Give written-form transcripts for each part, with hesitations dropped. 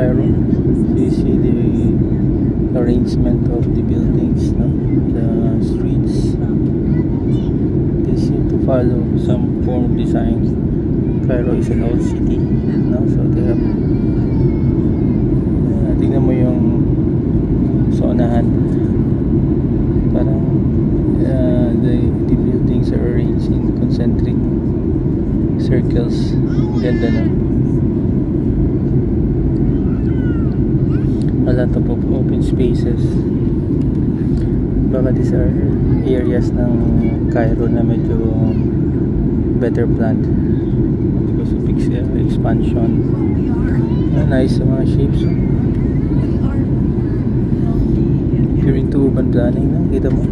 Cairo. You see the arrangement of the buildings, no? The streets. They seem to follow some form of design. Cairo is an old city, no? So they have tingnan mo yung sa unahan, parang the buildings are arranged in concentric circles. Ganda, no? A lot of open spaces. Baka these are areas ng Cairo na medyo better planned because of expansion. Nice sa mga shapes. During to urban planning, no? Kita mo,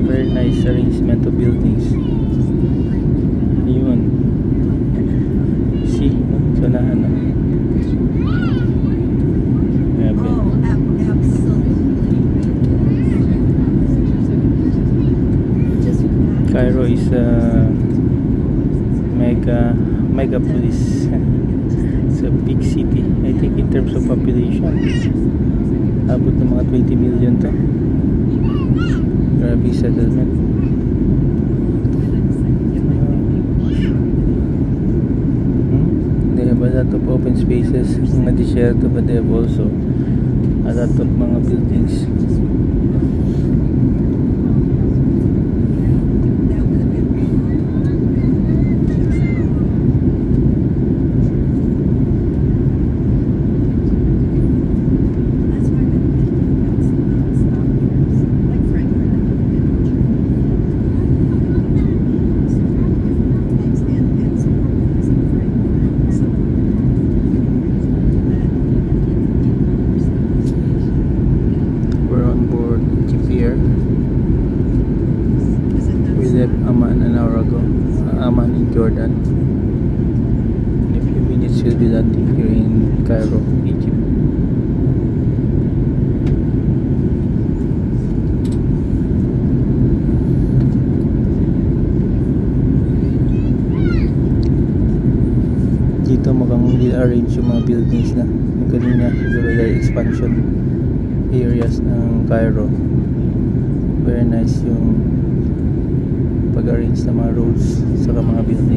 very nice arrangement of buildings. Yun, see, no? So na ano, Cairo is a megapolis. It's a big city. I think in terms of population, abot ng mga 20 million to. Grabe settlement. They have a lot of open spaces, mga disyerto, but they have also a lot of mga buildings. We left Amman an hour ago. Amman in Jordan. In a few minutes we'll be landing here in Cairo, Egypt. Dito mukhang arrange yung mga buildings na yung kanina, siguro dahil expansion areas ng Cairo. Very nice yung pag-arrange ng mga roads sa mga buildings.